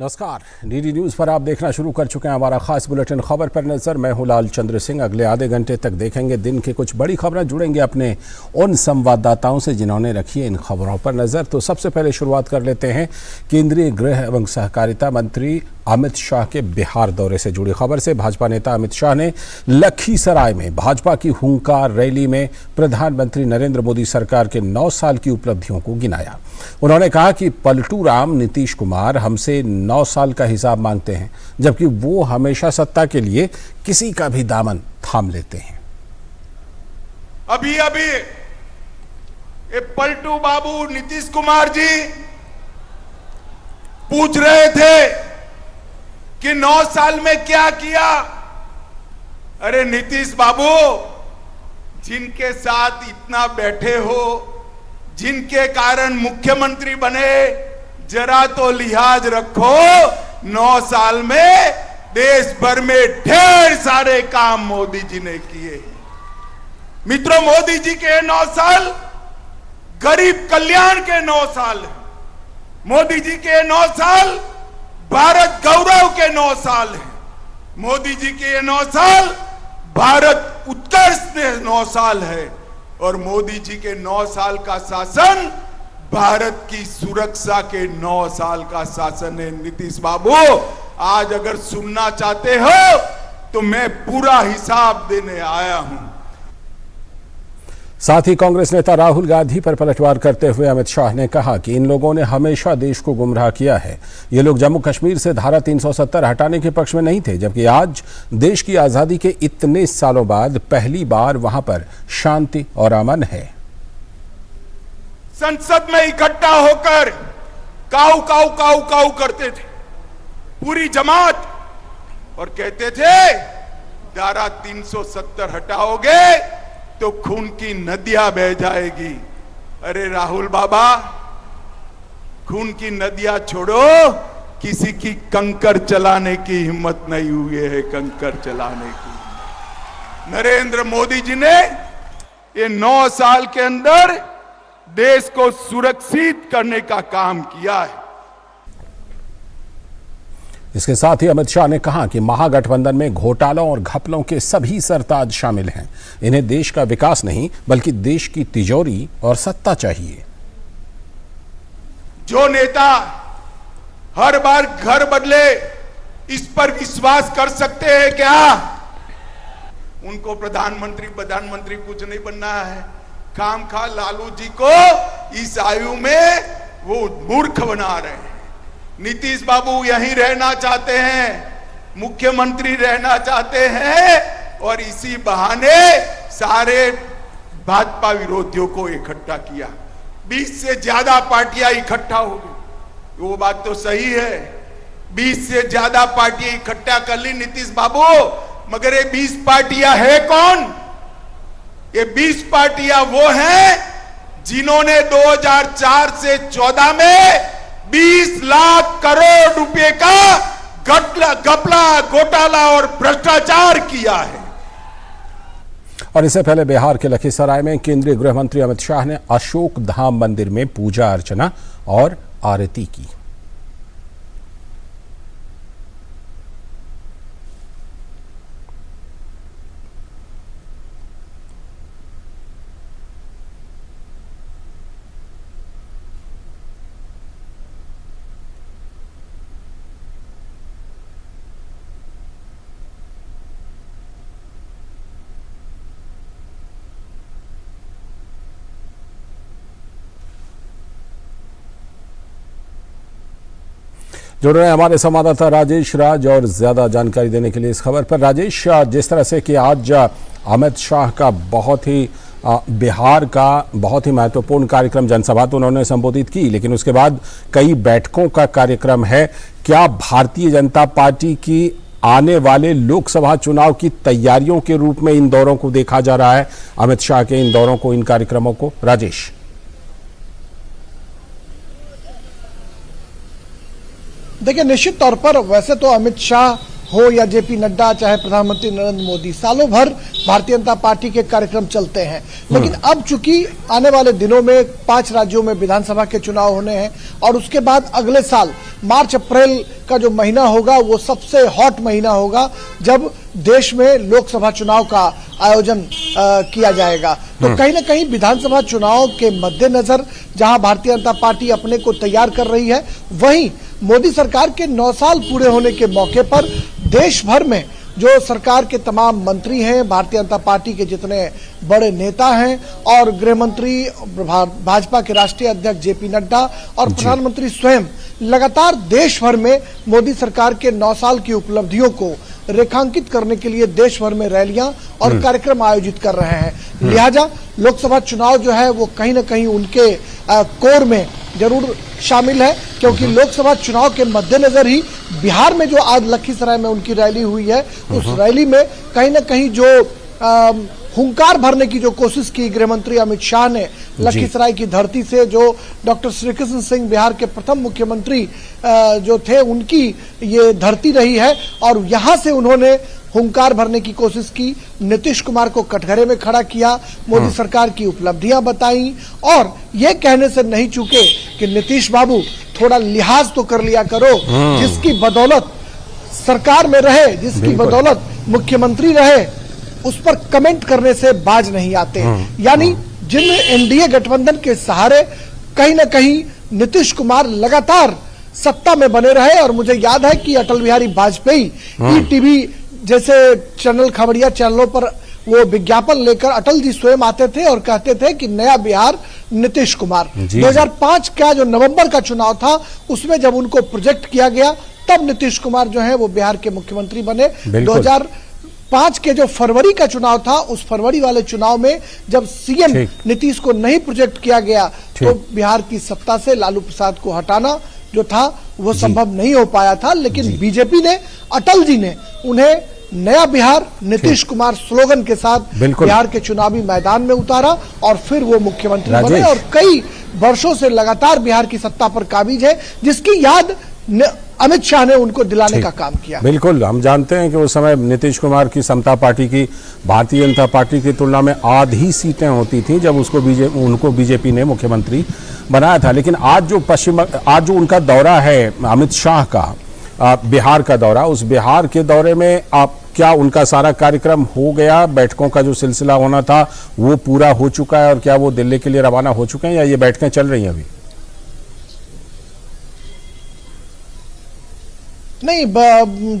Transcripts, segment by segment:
नमस्कार, DD news पर आप देखना शुरू कर चुके हैं हमारा खास बुलेटिन खबर पर नजर। मैं हूं लाल चंद्र सिंह। अगले आधे घंटे तक देखेंगे दिन की कुछ बड़ी खबरें, जुड़ेंगे अपने उन संवाददाताओं से जिन्होंने रखी है इन खबरों पर नजर। तो सबसे पहले शुरुआत कर लेते हैं केंद्रीय गृह एवं सहकारिता मंत्री अमित शाह के बिहार दौरे से जुड़ी खबर से। भाजपा नेता अमित शाह ने लखीसराय में भाजपा की हुंकार रैली में प्रधानमंत्री नरेंद्र मोदी सरकार के 9 साल की उपलब्धियों को गिनाया। उन्होंने कहा कि पलटू राम नीतीश कुमार हमसे 9 साल का हिसाब मांगते हैं, जबकि वो हमेशा सत्ता के लिए किसी का भी दामन थाम लेते हैं। अभी ये पलटू बाबू नीतीश कुमार जी पूछ रहे थे कि 9 साल में क्या किया। अरे नीतीश बाबू, जिनके साथ इतना बैठे हो, जिनके कारण मुख्यमंत्री बने, जरा तो लिहाज रखो। 9 साल में देश भर में ढेर सारे काम मोदी जी ने किए। मित्रों, मोदी जी के 9 साल गरीब कल्याण के 9 साल, मोदी जी के 9 साल भारत गौरव के 9 साल है। मोदी जी के 9 साल भारत उत्कर्ष के 9 साल है। और मोदी जी के 9 साल का शासन भारत की सुरक्षा के 9 साल का शासन है। नीतीश बाबू, आज अगर सुनना चाहते हो तो मैं पूरा हिसाब देने आया हूं। साथ ही कांग्रेस नेता राहुल गांधी पर पलटवार करते हुए अमित शाह ने कहा कि इन लोगों ने हमेशा देश को गुमराह किया है। ये लोग जम्मू कश्मीर से धारा 370 हटाने के पक्ष में नहीं थे, जबकि आज देश की आजादी के इतने सालों बाद पहली बार वहां पर शांति और अमन है। संसद में इकट्ठा होकर काऊ काऊ काऊ काऊ करते थे पूरी जमात, और कहते थे धारा 370 हटाओगे तो खून की नदियां बह जाएगी। अरे राहुल बाबा, खून की नदियां छोड़ो, किसी की कंकर चलाने की हिम्मत नहीं हुई है। कंकर चलाने की नरेंद्र मोदी जी ने ये 9 साल के अंदर देश को सुरक्षित करने का काम किया है। इसके साथ ही अमित शाह ने कहा कि महागठबंधन में घोटालों और घपलों के सभी सरताज शामिल हैं। इन्हें देश का विकास नहीं बल्कि देश की तिजोरी और सत्ता चाहिए। जो नेता हर बार घर बदले, इस पर विश्वास कर सकते हैं क्या? उनको प्रधानमंत्री कुछ नहीं बनना है। खामखा लालू जी को इस आयु में वो मूर्ख बना रहे हैं। नीतीश बाबू यहीं रहना चाहते हैं, मुख्यमंत्री रहना चाहते हैं, और इसी बहाने सारे भाजपा विरोधियों को इकट्ठा किया। 20 से ज्यादा पार्टियां इकट्ठा हो गई। वो बात तो सही है, 20 से ज्यादा पार्टियां इकट्ठा कर ली नीतीश बाबू, मगर ये 20 पार्टियां है कौन? ये 20 पार्टियां वो हैं जिन्होंने 2004 से 14 में 20 लाख करोड़ रुपए का घपला, घोटाला और भ्रष्टाचार किया है। और इससे पहले बिहार के लखीसराय में केंद्रीय गृह मंत्री अमित शाह ने अशोक धाम मंदिर में पूजा अर्चना और आरती की। जुड़ रहे हैं हमारे संवाददाता राजेश राज और ज्यादा जानकारी देने के लिए इस खबर पर। राजेश, जिस तरह से कि आज अमित शाह का बिहार का बहुत ही महत्वपूर्ण कार्यक्रम, जनसभा तो उन्होंने संबोधित की, लेकिन उसके बाद कई बैठकों का कार्यक्रम है। क्या भारतीय जनता पार्टी की आने वाले लोकसभा चुनाव की तैयारियों के रूप में इन दौरों को देखा जा रहा है, अमित शाह के इन दौरों को, इन कार्यक्रमों को? राजेश। देखिए, निश्चित तौर पर वैसे तो अमित शाह हो या जेपी नड्डा, चाहे प्रधानमंत्री नरेंद्र मोदी, सालों भर भारतीय जनता पार्टी के कार्यक्रम चलते हैं। लेकिन अब चूंकि आने वाले दिनों में 5 राज्यों में विधानसभा के चुनाव होने हैं और उसके बाद अगले साल मार्च अप्रैल का जो महीना होगा वो सबसे हॉट महीना होगा जब देश में लोकसभा चुनाव का आयोजन किया जाएगा। तो कहीं ना कहीं विधानसभा चुनाव के मद्देनजर जहां भारतीय जनता पार्टी अपने को तैयार कर रही है, वहीं मोदी सरकार के 9 साल पूरे होने के मौके पर देश भर में जो सरकार के तमाम मंत्री हैं, भारतीय जनता पार्टी के जितने बड़े नेता हैं और गृह मंत्री, भाजपा के राष्ट्रीय अध्यक्ष जेपी नड्डा और प्रधानमंत्री स्वयं लगातार देश भर में मोदी सरकार के 9 साल की उपलब्धियों को रेखांकित करने के लिए देश भर में रैलियां और कार्यक्रम आयोजित कर रहे हैं। लिहाजा लोकसभा चुनाव जो है वो कहीं ना कहीं उनके कोर में जरूर शामिल है, क्योंकि लोकसभा चुनाव के मद्देनजर ही बिहार में जो आज लखीसराय में उनकी रैली हुई है, उस रैली में कहीं ना कहीं जो हुंकार भरने की जो कोशिश की गृह मंत्री अमित शाह ने लखीसराय की धरती से, जो डॉक्टर श्री कृष्ण सिंह बिहार के प्रथम मुख्यमंत्री जो थे उनकी ये धरती रही है और यहाँ से उन्होंने हुंकार भरने की कोशिश की, नीतीश कुमार को कटघरे में खड़ा किया, मोदी सरकार की उपलब्धियां बताई और ये कहने से नहीं चूके कि नीतीश बाबू थोड़ा लिहाज तो कर लिया करो, जिसकी बदौलत सरकार में रहे, जिसकी बदौलत मुख्यमंत्री रहे, उस पर कमेंट करने से बाज नहीं आते। यानी जिन एनडीए गठबंधन के सहारे कहीं ना कहीं नीतीश कुमार लगातार सत्ता में बने रहे और मुझे याद है कि अटल बिहारी वाजपेयी ईटीवी जैसे चैनल, खबरिया चैनलों पर वो विज्ञापन लेकर अटल जी स्वयं आते थे और कहते थे कि नया बिहार नीतीश कुमार। 2005 का जो नवंबर का चुनाव था उसमें जब उनको प्रोजेक्ट किया गया तब नीतीश कुमार जो है वो बिहार के मुख्यमंत्री बने। 2005 के जो फरवरी का चुनाव था, उस फरवरी वाले चुनाव में जब सीएम नीतीश को नहीं प्रोजेक्ट किया गया तो बिहार की सत्ता से लालू प्रसाद को हटाना जो था वो संभव नहीं हो पाया था। लेकिन बीजेपी ने, अटल जी ने उन्हें नया बिहार नीतीश कुमार स्लोगन के साथ बिहार के चुनावी मैदान में उतारा और फिर वो मुख्यमंत्री बने और कई वर्षों से लगातार बिहार की सत्ता पर काबिज है, जिसकी याद अमित शाह ने उनको दिलाने का काम किया। बिल्कुल, हम जानते हैं कि उस समय नीतीश कुमार की समता पार्टी की भारतीय जनता पार्टी की तुलना में आधी सीटें होती थी जब उनको बीजेपी ने मुख्यमंत्री बनाया था। लेकिन आज जो उनका दौरा है अमित शाह का, बिहार का दौरा, उस बिहार के दौरे में आप क्या उनका सारा कार्यक्रम हो गया, बैठकों का जो सिलसिला होना था वो पूरा हो चुका है और क्या वो दिल्ली के लिए रवाना हो चुके हैं या ये बैठकें चल रही हैं अभी? नहीं,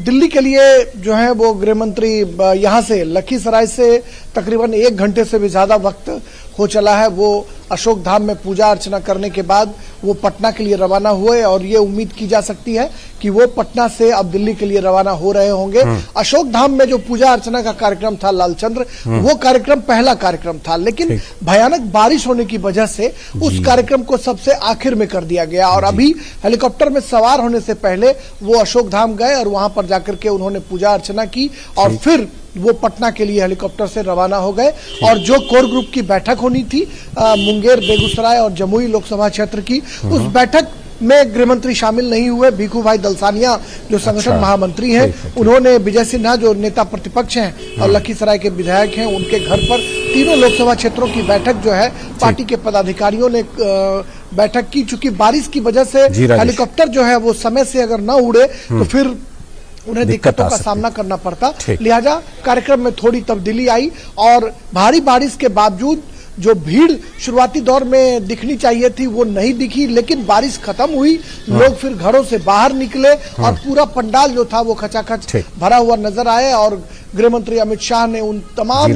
दिल्ली के लिए जो है वो गृह मंत्री यहाँ से लखीसराय से तकरीबन 1 घंटे से भी ज्यादा वक्त हो चला है। वो अशोक धाम में पूजा अर्चना करने के बाद वो पटना के लिए रवाना हुए और ये उम्मीद की जा सकती है कि वो पटना से अब दिल्ली के लिए रवाना हो रहे होंगे। अशोक धाम में जो पूजा अर्चना का कार्यक्रम था लालचंद्र, वो कार्यक्रम पहला कार्यक्रम था, लेकिन भयानक बारिश होने की वजह से उस कार्यक्रम को सबसे आखिर में कर दिया गया और अभी हेलीकॉप्टर में सवार होने से पहले वो अशोक धाम गए और वहां पर जाकर के उन्होंने पूजा अर्चना की और फिर वो पटना के लिए हेलीकॉप्टर से रवाना हो गए। और जो कोर ग्रुप की बैठक होनी थी मुंगेर, बेगूसराय और जमुई लोकसभा क्षेत्र की, उस बैठक में गृह मंत्री शामिल नहीं हुए। भीखू भाई दलसानिया जो संगठन महामंत्री हैं, उन्होंने विजय सिन्हा जो नेता प्रतिपक्ष हैं और लखीसराय के विधायक हैं, उनके घर पर तीनों लोकसभा क्षेत्रों की बैठक जो है पार्टी के पदाधिकारियों ने बैठक की। चूंकि बारिश की वजह से हेलीकॉप्टर जो है वो समय से अगर न उड़े तो फिर उन्हें दिक्कतों का सामना करना पड़ता, लिहाजा कार्यक्रम में थोड़ी तब्दीली आई और भारी बारिश के बावजूद जो भीड़ शुरुआती दौर में दिखनी चाहिए थी वो नहीं दिखी। लेकिन बारिश खत्म हुई, लोग फिर घरों से बाहर निकले और पूरा पंडाल जो था वो खचाखच भरा हुआ नजर आए और गृह मंत्री अमित शाह ने उन तमाम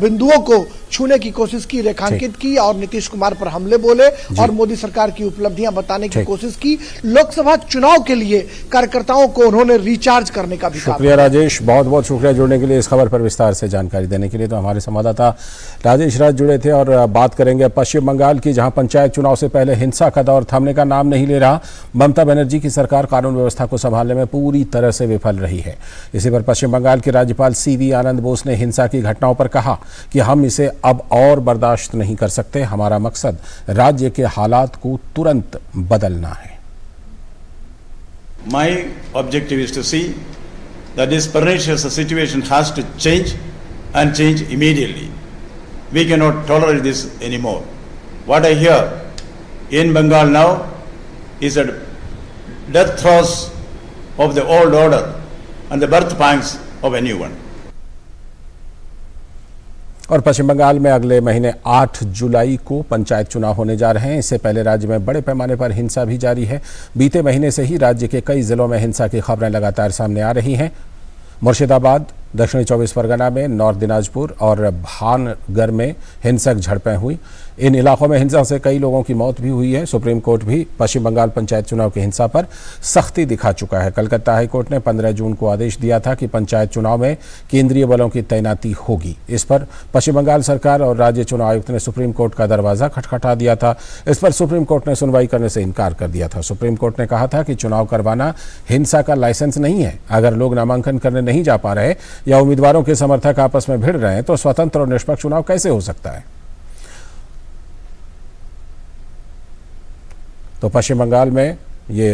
बिंदुओं को छूने की कोशिश की, रेखांकित की और नीतीश कुमार पर हमले बोले और मोदी सरकार की उपलब्धियां बताने की कोशिश की। लोकसभा चुनाव के लिए कार्यकर्ताओं को उन्होंने रिचार्ज करने का भी काम। शुक्रिया राजेश, बहुत बहुत शुक्रिया जुड़ने के लिए, इस खबर पर विस्तार से जानकारी देने के लिए। तो हमारे संवाददाता राजेश राज जुड़े थे और बात करेंगे पश्चिम बंगाल की, जहां पंचायत चुनाव से पहले हिंसा का दौर थमने का नाम नहीं ले रहा। ममता बनर्जी की सरकार कानून व्यवस्था को संभालने में पूरी तरह से विफल रही है। इसी पर पश्चिम बंगाल के राज्यपाल सीवी आनंद बोस ने हिंसा की घटनाओं पर कहा कि हम इसे अब और बर्दाश्त नहीं कर सकते, हमारा मकसद राज्य के हालात को तुरंत बदलना है। My objective is to see that this pernicious situation has to change and change immediately. We cannot tolerate this anymore. What I hear in Bengal now is a death throes of the old order and the birth pangs of a new one. और पश्चिम बंगाल में अगले महीने 8 जुलाई को पंचायत चुनाव होने जा रहे हैं। इससे पहले राज्य में बड़े पैमाने पर हिंसा भी जारी है। बीते महीने से ही राज्य के कई जिलों में हिंसा की खबरें लगातार सामने आ रही हैं। मुर्शिदाबाद, दक्षिणी 24 परगना में नॉर्थ दिनाजपुर और भानगर में हिंसक झड़पें हुई। इन इलाकों में हिंसा से कई लोगों की मौत भी हुई है। सुप्रीम कोर्ट भी पश्चिम बंगाल पंचायत चुनाव की हिंसा पर सख्ती दिखा चुका है। कलकत्ता हाई कोर्ट ने 15 जून को आदेश दिया था कि पंचायत चुनाव में केंद्रीय बलों की तैनाती होगी। इस पर पश्चिम बंगाल सरकार और राज्य चुनाव आयुक्त ने सुप्रीम कोर्ट का दरवाजा खटखटा दिया था। इस पर सुप्रीम कोर्ट ने सुनवाई करने से इनकार कर दिया था। सुप्रीम कोर्ट ने कहा था कि चुनाव करवाना हिंसा का लाइसेंस नहीं है। अगर लोग नामांकन करने नहीं जा पा रहे या उम्मीदवारों के समर्थक आपस में भिड़ रहे हैं तो स्वतंत्र और निष्पक्ष चुनाव कैसे हो सकता है। तो पश्चिम बंगाल में ये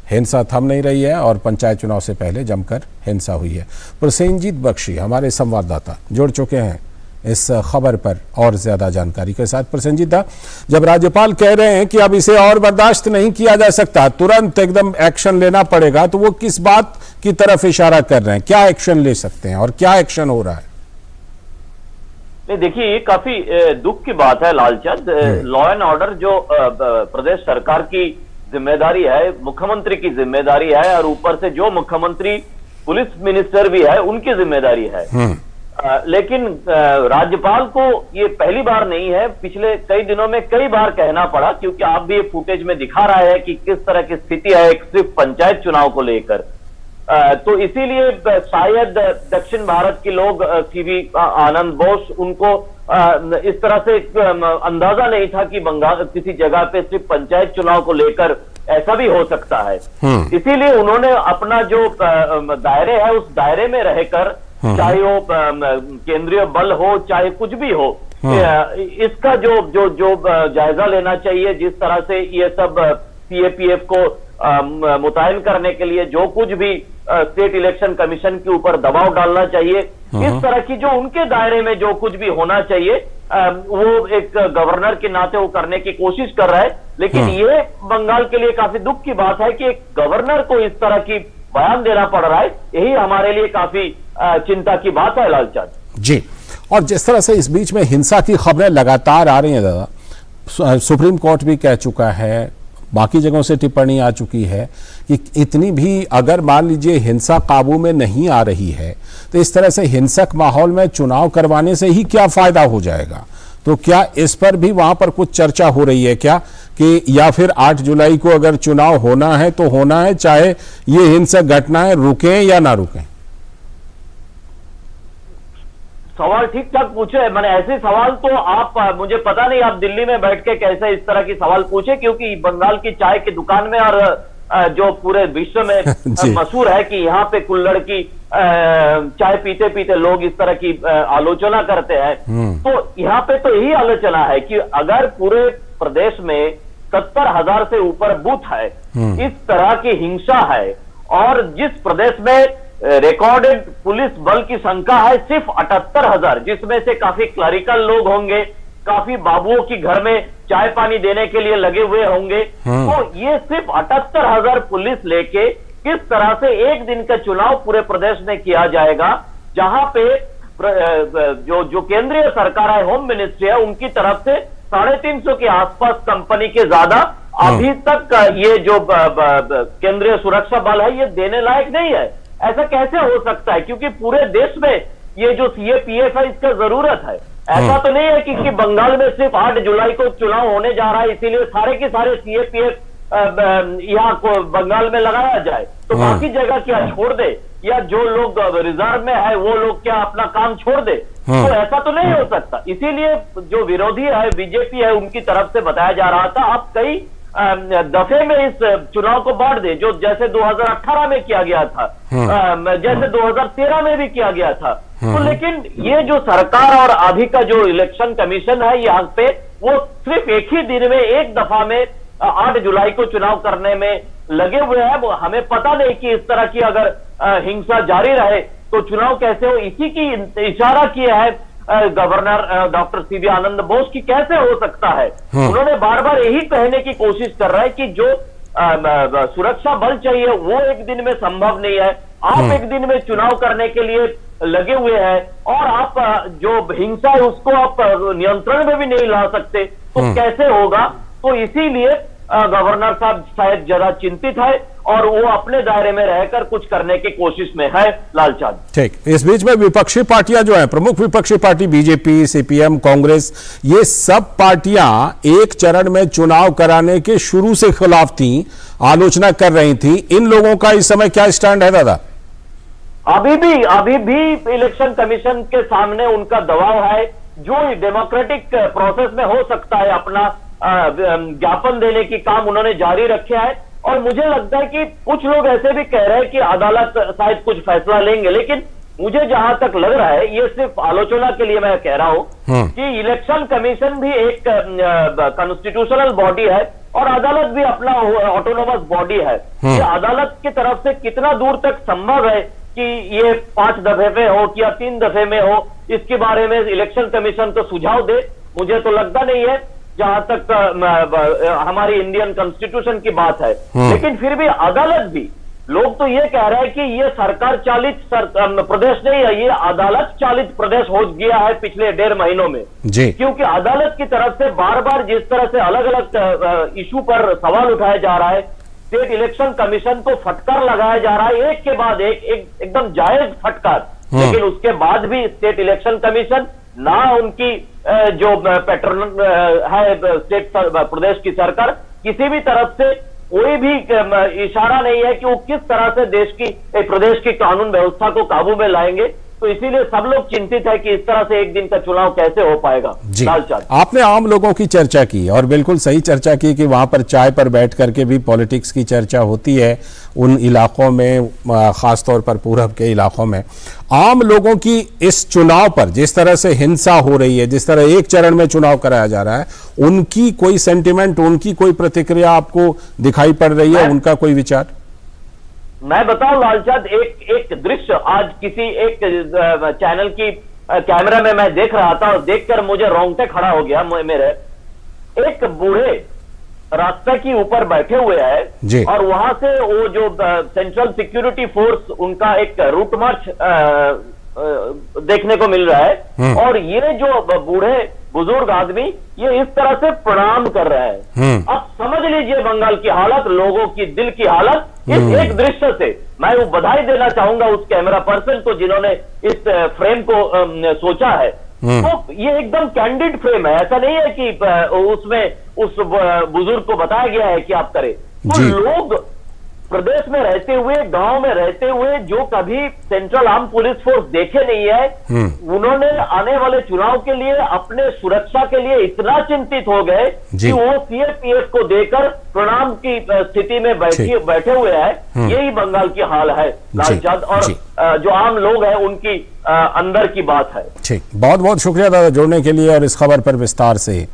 हिंसा थम नहीं रही है और पंचायत चुनाव से पहले जमकर हिंसा हुई है। प्रसेनजीत बख्शी हमारे संवाददाता जुड़ चुके हैं इस खबर पर और ज्यादा जानकारी के साथ। प्रसेनजीत दा, जब राज्यपाल कह रहे हैं कि अब इसे और बर्दाश्त नहीं किया जा सकता, तुरंत एकदम एक्शन लेना पड़ेगा, तो वो किस बात की तरफ इशारा कर रहे हैं? क्या एक्शन ले सकते हैं और क्या एक्शन हो रहा है? नहीं, देखिए, ये काफी दुख की बात है लालचंद। लॉ एंड ऑर्डर जो प्रदेश सरकार की जिम्मेदारी है, मुख्यमंत्री की जिम्मेदारी है और ऊपर से जो मुख्यमंत्री पुलिस मिनिस्टर भी है उनकी जिम्मेदारी है। लेकिन राज्यपाल को ये पहली बार नहीं है, पिछले कई दिनों में कई बार कहना पड़ा, क्योंकि आप भी ये फुटेज में दिखा रहा है कि किस तरह की स्थिति है सिर्फ पंचायत चुनाव को लेकर। तो इसीलिए शायद दक्षिण भारत के लोग, सीवी आनंद बोस, उनको इस तरह से अंदाजा नहीं था कि बंगाल किसी जगह पे सिर्फ पंचायत चुनाव को लेकर ऐसा भी हो सकता है। इसीलिए उन्होंने अपना जो दायरे है उस दायरे में रहकर, चाहे वो केंद्रीय बल हो चाहे कुछ भी हो, इसका जो जायजा लेना चाहिए। जिस तरह से ये सब सीएपीएफ को मुतयन करने के लिए जो कुछ भी स्टेट इलेक्शन कमीशन के ऊपर दबाव डालना चाहिए, इस तरह की जो उनके दायरे में जो कुछ भी होना चाहिए, वो एक गवर्नर के नाते वो करने की कोशिश कर रहा है। लेकिन ये बंगाल के लिए काफी दुख की बात है कि एक गवर्नर को इस तरह की बयान देना पड़ रहा है। यही हमारे लिए काफी चिंता की बात है लालचंद जी। और जिस तरह से इस बीच में हिंसा की खबरें लगातार आ रही हैं दादा, सुप्रीम कोर्ट भी कह चुका है, बाकी जगहों से टिप्पणी आ चुकी है कि इतनी भी अगर मान लीजिए हिंसा काबू में नहीं आ रही है तो इस तरह से हिंसक माहौल में चुनाव करवाने से ही क्या फायदा हो जाएगा। तो क्या इस पर भी वहां पर कुछ चर्चा हो रही है क्या, कि या फिर 8 जुलाई को अगर चुनाव होना है तो होना है, चाहे ये हिंसक घटनाएं रुकें या ना रुकें? सवाल ठीक ठाक पूछे। मैंने ऐसे सवाल तो आप, मुझे पता नहीं आप दिल्ली में बैठ के कैसे इस तरह की सवाल पूछे, क्योंकि बंगाल की चाय की दुकान में और जो पूरे विश्व में मशहूर है कि यहाँ पे कुल्हड़ की चाय पीते पीते लोग इस तरह की आलोचना करते हैं। तो यहाँ पे तो यही आलोचना है कि अगर पूरे प्रदेश में 70,000 से ऊपर बूथ है, इस तरह की हिंसा है और जिस प्रदेश में रिकॉर्डेड पुलिस बल की संख्या है सिर्फ 78,000, जिसमें से काफी क्लरिकल लोग होंगे, काफी बाबुओं की घर में चाय पानी देने के लिए लगे हुए होंगे, तो ये सिर्फ 78,000 पुलिस लेके किस तरह से एक दिन का चुनाव पूरे प्रदेश में किया जाएगा, जहां पे जो केंद्रीय सरकार है, होम मिनिस्ट्री है, उनकी तरफ से 350 के आसपास कंपनी के ज्यादा अभी तक ये जो केंद्रीय सुरक्षा बल है ये देने लायक नहीं है। ऐसा कैसे हो सकता है, क्योंकि पूरे देश में ये जो सीएपीएफ है इसका जरूरत है। ऐसा तो नहीं है कि बंगाल में सिर्फ 8 जुलाई को चुनाव होने जा रहा है इसीलिए सारे के सारे सीएपीएफ यहाँ को बंगाल में लगाया जाए, तो बाकी जगह क्या छोड़ दे, या जो लोग रिजर्व में है वो लोग क्या अपना काम छोड़ दे? तो ऐसा तो नहीं हो सकता। इसीलिए जो विरोधी है, बीजेपी है, उनकी तरफ से बताया जा रहा था आप कई दफे में इस चुनाव को बांट दे, जो जैसे 2018 में किया गया था, जैसे 2013 में भी किया गया था। तो लेकिन ये जो सरकार और अभी का जो इलेक्शन कमीशन है यहाँ पे, वो सिर्फ एक ही दिन में एक दफा में 8 जुलाई को चुनाव करने में लगे हुए हैं। हमें पता नहीं कि इस तरह की अगर हिंसा जारी रहे तो चुनाव कैसे हो, इसी की इशारा किया है गवर्नर डॉक्टर सीवी आनंद बोस की कैसे हो सकता है। उन्होंने बार बार यही कहने की कोशिश कर रहे हैं कि जो सुरक्षा बल चाहिए वो एक दिन में संभव नहीं है। आप एक दिन में चुनाव करने के लिए लगे हुए हैं और आप जो हिंसा है उसको आप नियंत्रण में भी नहीं ला सकते, तो कैसे होगा। तो इसीलिए गवर्नर साहब शायद जरा चिंतित है और वो अपने दायरे में रहकर कुछ करने की कोशिश में है। लालचंद ठीक, इस बीच में विपक्षी पार्टियां जो हैं, प्रमुख विपक्षी पार्टी बीजेपी, सीपीएम, कांग्रेस, ये सब पार्टियां एक चरण में चुनाव कराने के शुरू से खिलाफ थी, आलोचना कर रही थी। इन लोगों का इस समय क्या स्टैंड है दादा? अभी भी इलेक्शन कमीशन के सामने उनका दबाव है, जो डेमोक्रेटिक प्रोसेस में हो सकता है अपना ज्ञापन देने की काम उन्होंने जारी रखा है। और मुझे लगता है कि कुछ लोग ऐसे भी कह रहे हैं कि अदालत शायद कुछ फैसला लेंगे, लेकिन मुझे जहां तक लग रहा है, ये सिर्फ आलोचना के लिए मैं कह रहा हूं कि इलेक्शन कमीशन भी एक कॉन्स्टिट्यूशनल बॉडी है और अदालत भी अपना ऑटोनोमस बॉडी है। ये अदालत की तरफ से कितना दूर तक संभव है कि ये 5 दफे में हो या 3 दफे में हो, इसके बारे में इलेक्शन कमीशन तो सुझाव दे, मुझे तो लगता नहीं है जहां तक हमारी इंडियन कॉन्स्टिट्यूशन की बात है। लेकिन फिर भी अदालत भी, लोग तो ये कह रहे हैं कि ये सरकार चालित प्रदेश नहीं है, ये अदालत चालित प्रदेश हो गया है पिछले 1.5 महीनों में जी। क्योंकि अदालत की तरफ से बार बार जिस तरह से अलग अलग इशू पर सवाल उठाया जा रहा है, स्टेट इलेक्शन कमीशन को फटकार लगाया जा रहा है, एक के बाद एक एकदम जायज फटकार, लेकिन उसके बाद भी स्टेट इलेक्शन कमीशन ना उनकी जो पैटर्न है स्टेट प्रदेश की सरकार, किसी भी तरफ से कोई भी इशारा नहीं है कि वो किस तरह से प्रदेश की कानून व्यवस्था को काबू में लाएंगे। तो इसीलिए सब लोग चिंतित है कि इस तरह से एक दिन का चुनाव कैसे हो पाएगा। जी, आपने आम लोगों की चर्चा की और बिल्कुल सही चर्चा की कि वहां पर चाय पर बैठ करके भी पॉलिटिक्स की चर्चा होती है उन इलाकों में, खासतौर पर पूरब के इलाकों में। आम लोगों की इस चुनाव पर जिस तरह से हिंसा हो रही है, जिस तरह एक चरण में चुनाव कराया जा रहा है, उनकी कोई सेंटिमेंट, उनकी कोई प्रतिक्रिया आपको दिखाई पड़ रही है, उनका कोई विचार? मैं बताऊं लालचंद, एक दृश्य आज किसी एक चैनल की कैमरा में मैं देख रहा था और देखकर मुझे रोंगटे खड़ा हो गया मेरे। एक बूढ़े रास्ते के ऊपर बैठे हुए हैं और वहां से वो जो सेंट्रल सिक्योरिटी फोर्स, उनका एक रूट मार्च देखने को मिल रहा है और ये जो बूढ़े बुजुर्ग आदमी ये इस तरह से प्रणाम कर रहे हैं। अब समझ लीजिए बंगाल की हालत, लोगों की दिल की हालत। इस एक दृश्य से मैं वो बधाई देना चाहूंगा उस कैमरा पर्सन को जिन्होंने इस फ्रेम को सोचा है। तो ये एकदम कैंडिड फ्रेम है, ऐसा नहीं है कि उसमें उस बुजुर्ग को बताया गया है कि आप करें। तो लोग प्रदेश में रहते हुए, गांव में रहते हुए, जो कभी सेंट्रल आर्म पुलिस फोर्स देखे नहीं है, उन्होंने आने वाले चुनाव के लिए अपने सुरक्षा के लिए इतना चिंतित हो गए कि वो सीआरपीएफ को देकर प्रणाम की स्थिति में बैठे हुए हैं। यही बंगाल की हाल है लालचंद, और जो आम लोग हैं उनकी अंदर की बात है। ठीक, बहुत बहुत शुक्रिया दादा जुड़ने के लिए और इस खबर पर विस्तार से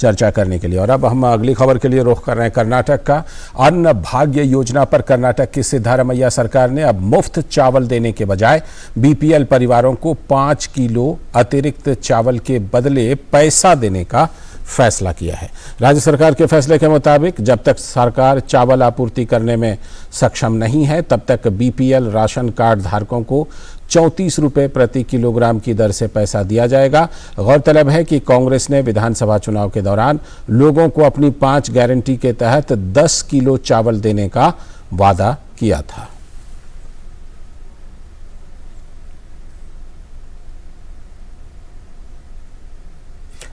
चर्चा करने के लिए। और अब हम अगली खबर के लिए रुख कर रहे हैं कर्नाटक का। अन्न भाग्य योजना पर कर्नाटक की सिद्धारमैया सरकार ने अब मुफ्त चावल देने के बजाय बीपीएल परिवारों को 5 किलो अतिरिक्त चावल के बदले पैसा देने का फैसला किया है। राज्य सरकार के फैसले के मुताबिक जब तक सरकार चावल आपूर्ति करने में सक्षम नहीं है तब तक बीपीएल राशन कार्ड धारकों को 34 रुपये प्रति किलोग्राम की दर से पैसा दिया जाएगा। गौरतलब है कि कांग्रेस ने विधानसभा चुनाव के दौरान लोगों को अपनी 5 गारंटी के तहत 10 किलो चावल देने का वादा किया था।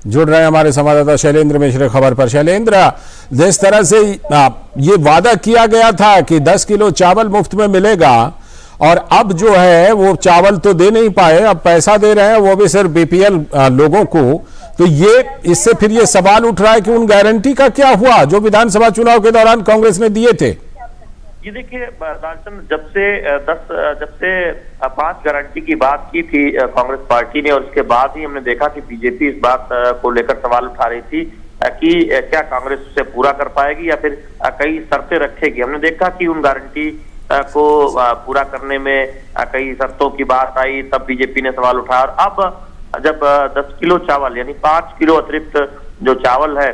जुड़ रहे हैं हमारे संवाददाता शैलेंद्र मिश्र खबर पर। शैलेंद्र, जिस तरह से ये वादा किया गया था कि 10 किलो चावल मुफ्त में मिलेगा और अब जो है वो चावल तो दे नहीं पाए, अब पैसा दे रहे हैं, वो भी सिर्फ बीपीएल लोगों को, तो ये इससे फिर ये सवाल उठ रहा है कि उन गारंटी का क्या हुआ जो विधानसभा चुनाव के दौरान कांग्रेस ने दिए थे? ये देखिए लालचंद, जब से 5 गारंटी की बात की थी कांग्रेस पार्टी ने और उसके बाद ही हमने देखा कि बीजेपी इस बात को लेकर सवाल उठा रही थी कि क्या कांग्रेस उसे पूरा कर पाएगी या फिर कई शर्तें रखेगी। हमने देखा कि उन गारंटी को पूरा करने में कई शर्तों की बात आई, तब बीजेपी ने सवाल उठाया। और अब जब 10 किलो चावल यानी 5 किलो अतिरिक्त जो चावल है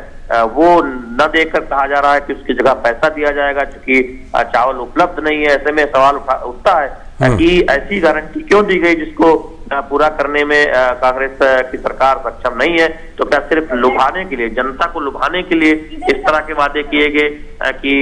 वो न देकर कहा जा रहा है कि उसकी जगह पैसा दिया जाएगा, क्योंकि चावल उपलब्ध नहीं है। ऐसे में सवाल उठता है कि ऐसी गारंटी क्यों दी गई जिसको पूरा करने में कांग्रेस की सरकार सक्षम नहीं है। तो क्या सिर्फ लुभाने के लिए, जनता को लुभाने के लिए इस तरह के वादे किए गए कि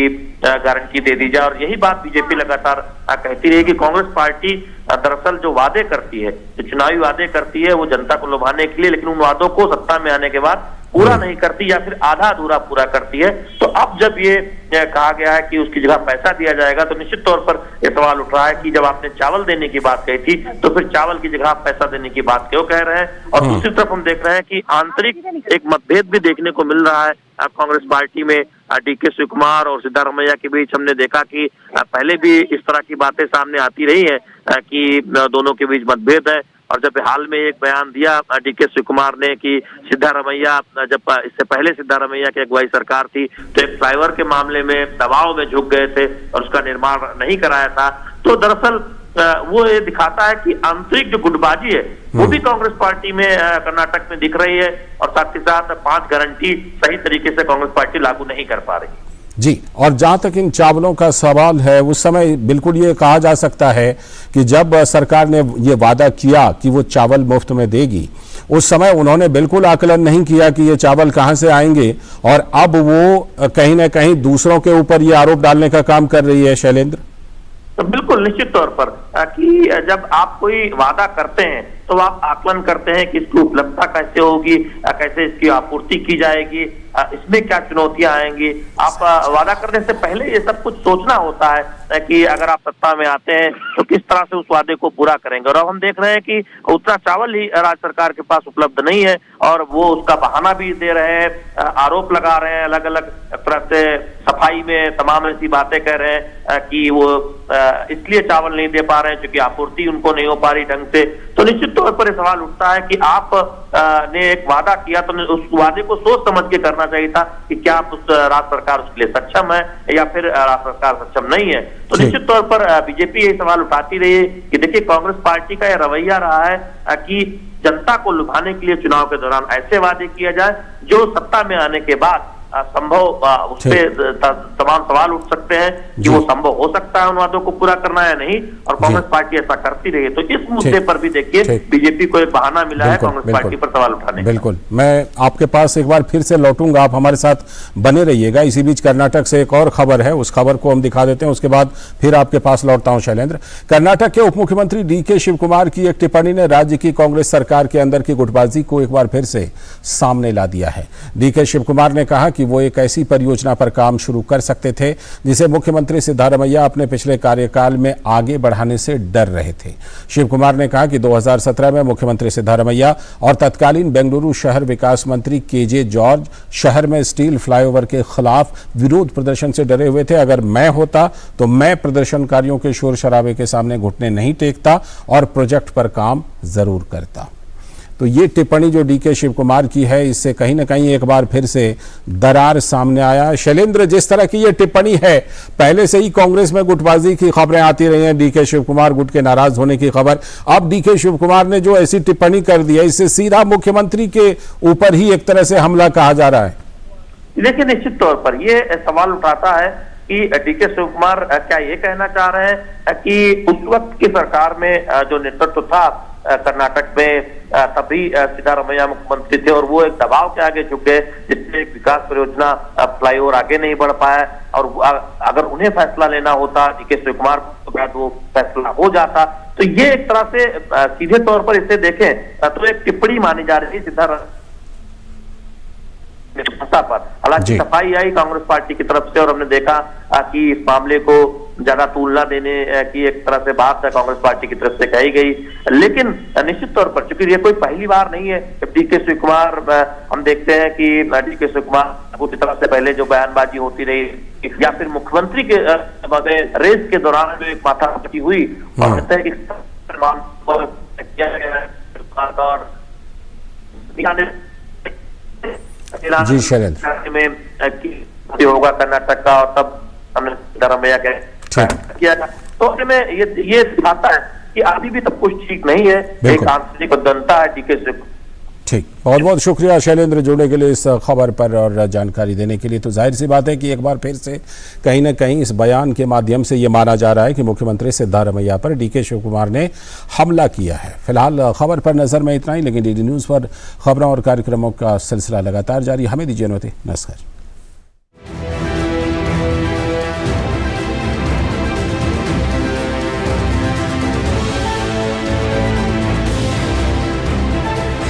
गारंटी दे दी जाए? और यही बात बीजेपी लगातार कहती रही कि कांग्रेस पार्टी दरअसल जो वादे करती है, जो चुनावी वादे करती है, वो जनता को लुभाने के लिए, लेकिन उन वादों को सत्ता में आने के बाद पूरा नहीं करती या फिर आधा अधूरा पूरा करती है। तो अब जब ये कहा गया है कि उसकी जगह पैसा दिया जाएगा, तो निश्चित तौर पर यह सवाल उठ रहा है कि जब आपने चावल देने की बात कही थी, तो फिर चावल की जगह आप पैसा देने की बात क्यों कह रहे हैं? और दूसरी तरफ हम देख रहे हैं कि आंतरिक एक मतभेद भी देखने को मिल रहा है कांग्रेस पार्टी में। डीके शिवकुमार और सिद्धारमैया के बीच हमने देखा कि पहले भी इस तरह की बातें सामने आती रही है कि दोनों के बीच मतभेद है। और जब हाल में एक बयान दिया डीके शिवकुमार ने कि सिद्धारमैया, जब इससे पहले सिद्धारमैया की अगुवाई सरकार थी तो एक फ्लाईओवर के मामले में दबाव में झुक गए थे और उसका निर्माण नहीं कराया था। तो दरअसल वो ये दिखाता है कि आंतरिक जो गुटबाजी है वो भी कांग्रेस पार्टी में कर्नाटक में दिख रही है, और साथ ही साथ 5 गारंटी सही तरीके से कांग्रेस पार्टी लागू नहीं कर पा रही। जी, और जहां तक इन चावलों का सवाल है, उस समय बिल्कुल ये कहा जा सकता है कि जब सरकार ने ये वादा किया कि वो चावल मुफ्त में देगी, उस समय उन्होंने बिल्कुल आकलन नहीं किया कि ये चावल कहां से आएंगे, और अब वो कहीं ना कहीं दूसरों के ऊपर ये आरोप डालने का काम कर रही है। शैलेंद्र, तो बिल्कुल निश्चित तौर पर कि जब आप कोई वादा करते हैं तो आप आकलन करते हैं कि इसकी उपलब्धता कैसे होगी, कैसे इसकी आपूर्ति की जाएगी, इसमें क्या चुनौतियां आएंगी। आप वादा करने से पहले ये सब कुछ सोचना होता है कि अगर आप सत्ता में आते हैं तो किस तरह से उस वादे को पूरा करेंगे। और अब हम देख रहे हैं कि उतना चावल ही राज्य सरकार के पास उपलब्ध नहीं है, और वो उसका बहाना भी दे रहे हैं, आरोप लगा रहे हैं, अलग अलग तरह से सफाई में तमाम ऐसी बातें कह रहे हैं कि वो इसलिए चावल नहीं दे पा रहे हैं क्योंकि आपूर्ति उनको नहीं हो पा रही ढंग से। तो निश्चित तौर पर सवाल उठता है कि आप ने एक वादा किया तो उस वादे को सोच समझ के करना चाहिए था कि क्या आप उस राज्य सरकार उसके लिए सक्षम है या फिर राज्य सरकार सक्षम नहीं है। तो निश्चित तौर पर बीजेपी ये सवाल उठाती रही है कि देखिए कांग्रेस पार्टी का यह रवैया रहा है कि जनता को लुभाने के लिए चुनाव के दौरान ऐसे वादे किया जाए जो सत्ता में आने के बाद संभव उस पर तमाम सवाल उठ सकते हैं कि वो संभव हो सकता है उन वादों को पूरा करना या नहीं, और कांग्रेस पार्टी ऐसा करती रही है। तो इस मुद्दे पर भी देखिए बीजेपी को एक बहाना मिला है कांग्रेस पार्टी पर सवाल उठाने। बिल्कुल, मैं आपके पास एक बार फिर से लौटूंगा, आप हमारे साथ बने रहिएगा। इसी बीच कर्नाटक से एक और खबर है, उस खबर को हम दिखा देते हैं, उसके बाद फिर आपके पास लौटता हूं। शैलेंद्र, कर्नाटक के उप मुख्यमंत्री डीके शिवकुमार की एक टिप्पणी ने राज्य की कांग्रेस सरकार के अंदर की गुटबाजी को एक बार फिर से सामने ला दिया है। डीके शिवकुमार ने कहा कि वो एक ऐसी परियोजना पर काम शुरू कर सकते थे जिसे मुख्यमंत्री सिद्धारमैया अपने पिछले कार्यकाल में आगे बढ़ाने से डर रहे थे। शिवकुमार ने कहा कि 2017 में मुख्यमंत्री सिद्धारमैया और तत्कालीन बेंगलुरु शहर विकास मंत्री केजे जॉर्ज शहर में स्टील फ्लाईओवर के खिलाफ विरोध प्रदर्शन से डरे हुए थे। अगर मैं होता तो मैं प्रदर्शनकारियों के शोर शराबे के सामने घुटने नहीं टेकता और प्रोजेक्ट पर काम जरूर करता। तो ये टिप्पणी जो डीके शिवकुमार की है, इससे कहीं ना कहीं एक बार फिर से दरार सामने आया। शैलेंद्र, जिस तरह की ये टिप्पणी है, पहले से ही कांग्रेस में गुटबाजी की खबरें आती रही हैं, डीके शिवकुमार गुट के नाराज होने की खबर, अब डीके शिवकुमार ने जो ऐसी टिप्पणी कर दी है, इससे सीधा मुख्यमंत्री के ऊपर ही एक तरह से हमला कहा जा रहा है। देखिए निश्चित तौर पर ये सवाल उठाता है कि डीके शिवकुमार क्या ये कहना चाह रहे हैं कि उस वक्त की सरकार में जो नेतृत्व था कर्नाटक में, तभी सिद्धारमैया मुख्यमंत्री थे और वो एक दबाव के आगे झुक गए जिससे एक विकास परियोजना फ्लाईओवर आगे नहीं बढ़ पाया, और अगर उन्हें फैसला लेना होता डीके शिवकुमार तो शायद वो फैसला हो जाता। तो ये एक तरह से सीधे तौर पर इसे देखें तो एक टिप्पणी मानी जा रही है सिद्धारमैया पर। हालांकि सफाई आई कांग्रेस पार्टी की तरफ से और हमने देखा कि इस मामले को ज्यादा तुलना देने की एक तरह से बात कांग्रेस पार्टी की तरफ से कही गई, लेकिन निश्चित तौर पर चूंकि ये कोई पहली बार नहीं है। डीके शिवकुमार, हम देखते हैं कि डीके शिवकुमार की तरफ से पहले जो बयानबाजी होती रही या फिर मुख्यमंत्री के रेस के दौरान जो एक माथापच्ची हुई और जी शैलेंद्र में होगा कर्नाटक का, और तब हमने सिद्धारमैया किया था। तो ऐसे में ये दिखाता है कि अभी भी सब कुछ ठीक नहीं है, एक आंतरिक बदनता है डीके से। ठीक, बहुत बहुत शुक्रिया शैलेंद्र जुड़ने के लिए इस खबर पर और जानकारी देने के लिए। तो जाहिर सी बात है कि एक बार फिर से कहीं ना कहीं इस बयान के माध्यम से ये माना जा रहा है कि मुख्यमंत्री सिद्धारमैया पर डीके शिव कुमार ने हमला किया है। फिलहाल खबर पर नजर में इतना ही, लेकिन डीडी न्यूज़ पर खबरों और कार्यक्रमों का सिलसिला लगातार जारी। हमें दीजिए अनुमति, नमस्कार।